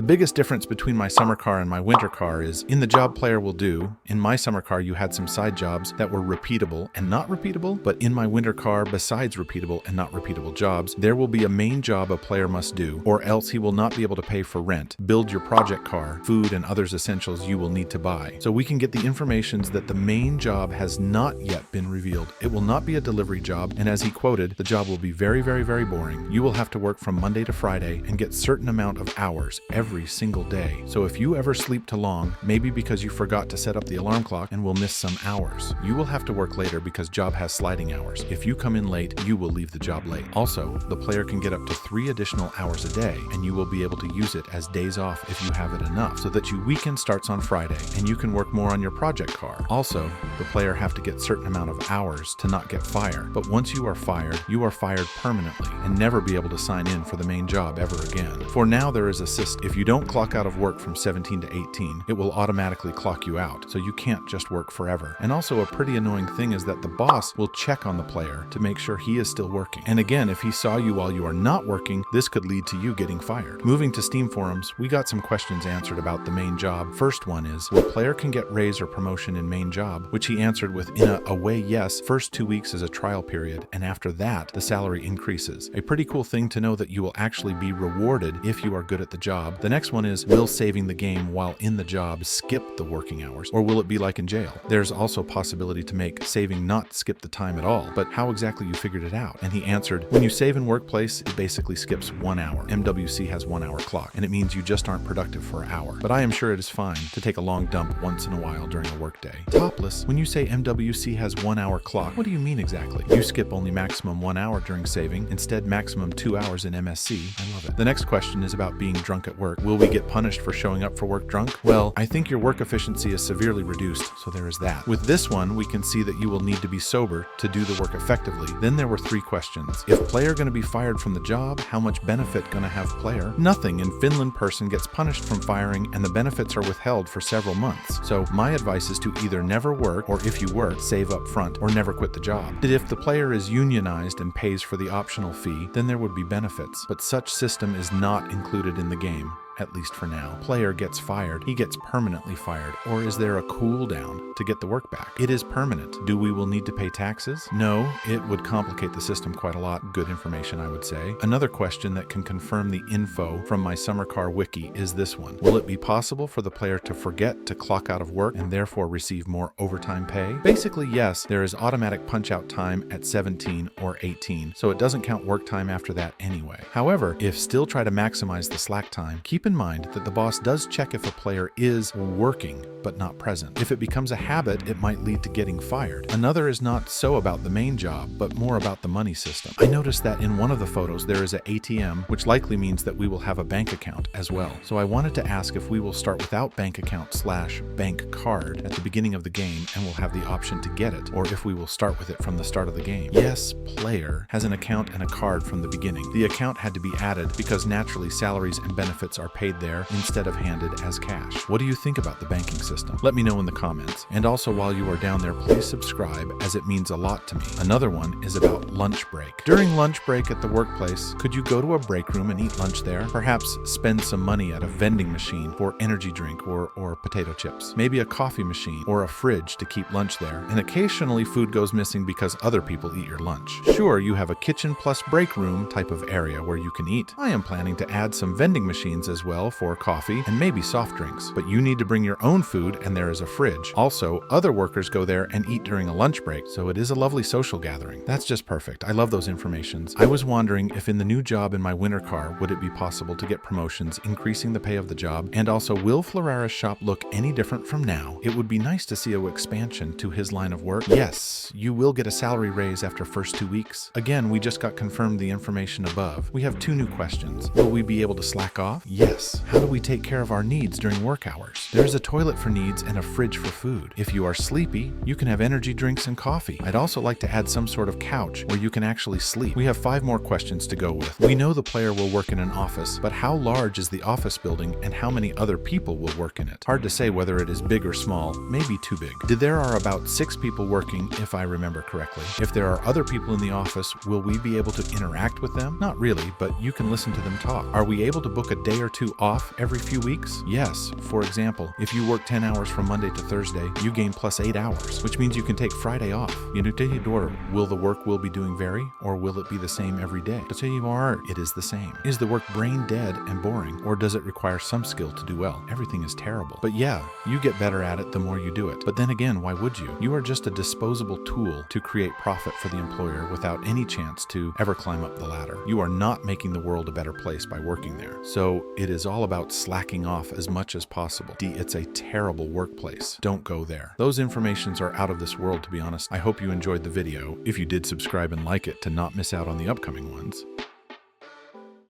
The biggest difference between my summer car and my winter car is in the job player will do. In my summer car, you had some side jobs that were repeatable and not repeatable, but in my winter car, besides repeatable and not repeatable jobs, there will be a main job a player must do, or else he will not be able to pay for rent, build your project car, food, and others essentials you will need to buy. So we can get the information that the main job has not yet been revealed. It will not be a delivery job, and as he quoted, the job will be very, very, very boring. You will have to work from Monday to Friday and get certain amount of hours every single day. So if you ever sleep too long, maybe because you forgot to set up the alarm clock and will miss some hours, you will have to work later because job has sliding hours. If you come in late, you will leave the job late. Also, the player can get up to 3 additional hours a day, and you will be able to use it as days off if you have it enough, so that your weekend starts on Friday and you can work more on your project car. Also, the player have to get certain amount of hours to not get fired. But once you are fired permanently and never be able to sign in for the main job ever again. For now, there is a system. If you don't clock out of work from 17 to 18, it will automatically clock you out, so you can't just work forever. And also a pretty annoying thing is that the boss will check on the player to make sure he is still working. And again, if he saw you while you are not working, this could lead to you getting fired. Moving to Steam forums, we got some questions answered about the main job. First one is, will player can get raise or promotion in main job? Which he answered with, in a way, yes. First 2 weeks is a trial period, and after that, the salary increases. A pretty cool thing to know that you will actually be rewarded if you are good at the job. The next one is, will saving the game while in the job skip the working hours, or will it be like in jail? There's also possibility to make saving not skip the time at all, but how exactly you figured it out? And he answered, when you save in workplace, it basically skips 1 hour. MWC has 1 hour clock, and it means you just aren't productive for an hour. But I am sure it is fine to take a long dump once in a while during a workday. Topless, when you say MWC has 1 hour clock, what do you mean exactly? You skip only maximum 1 hour during saving, instead maximum 2 hours in MSC. I love it. The next question is about being drunk at work. Will we get punished for showing up for work drunk? Well, I think your work efficiency is severely reduced, so there is that. With this one, we can see that you will need to be sober to do the work effectively. Then there were 3 questions. If player going to be fired from the job, how much benefit going to have player? Nothing. In Finland, person gets punished from firing and the benefits are withheld for several months. So my advice is to either never work, or if you work, save up front, or never quit the job. If the player is unionized and pays for the optional fee, then there would be benefits, but such system is not included in the game. At least for now. Player gets fired, he gets permanently fired, or is there a cooldown to get the work back? It is permanent. Do we will need to pay taxes? No, it would complicate the system quite a lot. Good information, I would say. Another question that can confirm the info from my summer car wiki is this one. Will it be possible for the player to forget to clock out of work and therefore receive more overtime pay? Basically, yes, there is automatic punch out time at 17 or 18, so it doesn't count work time after that anyway. However, if still try to maximize the slack time, keep in mind that the boss does check if a player is working but not present. If it becomes a habit, it might lead to getting fired. Another is not so about the main job, but more about the money system. I noticed that in one of the photos there is an ATM, which likely means that we will have a bank account as well. So I wanted to ask if we will start without bank account / bank card at the beginning of the game and will have the option to get it, or if we will start with it from the start of the game. Yes, player has an account and a card from the beginning. The account had to be added because naturally salaries and benefits are paid there instead of handed as cash. What do you think about the banking system? Let me know in the comments. And also while you are down there, please subscribe as it means a lot to me. Another one is about lunch break. During lunch break at the workplace, could you go to a break room and eat lunch there? Perhaps spend some money at a vending machine for energy drink or potato chips. Maybe a coffee machine or a fridge to keep lunch there. And occasionally food goes missing because other people eat your lunch. Sure, you have a kitchen plus break room type of area where you can eat. I am planning to add some vending machines as well for coffee and maybe soft drinks, but you need to bring your own food and there is a fridge. Also, other workers go there and eat during a lunch break, so it is a lovely social gathering. That's just perfect. I love those informations. I was wondering if in the new job in my winter car, would it be possible to get promotions, increasing the pay of the job? And also, will Florera's shop look any different from now? It would be nice to see an expansion to his line of work. Yes, you will get a salary raise after first 2 weeks. Again, we just got confirmed the information above. We have 2 new questions. Will we be able to slack off? Yes. How do we take care of our needs during work hours? There's a toilet for needs and a fridge for food. If you are sleepy, you can have energy drinks and coffee. I'd also like to add some sort of couch where you can actually sleep. We have 5 more questions to go with. We know the player will work in an office, but how large is the office building and how many other people will work in it? Hard to say whether it is big or small, maybe too big. There are about 6 people working, if I remember correctly. If there are other people in the office, will we be able to interact with them? Not really, but you can listen to them talk. Are we able to book a day or to off every few weeks? Yes. For example, if you work 10 hours from Monday to Thursday, you gain plus 8 hours, which means you can take Friday off. Will the work we'll be doing vary, or will it be the same every day? It is the same. Is the work brain dead and boring, or does it require some skill to do well? Everything is terrible. But yeah, you get better at it the more you do it. But then again, why would you? You are just a disposable tool to create profit for the employer without any chance to ever climb up the ladder. You are not making the world a better place by working there. So it is all about slacking off as much as possible. It's a terrible workplace. Don't go there. Those informations are out of this world, to be honest. I hope you enjoyed the video. If you did, subscribe and like it to not miss out on the upcoming ones.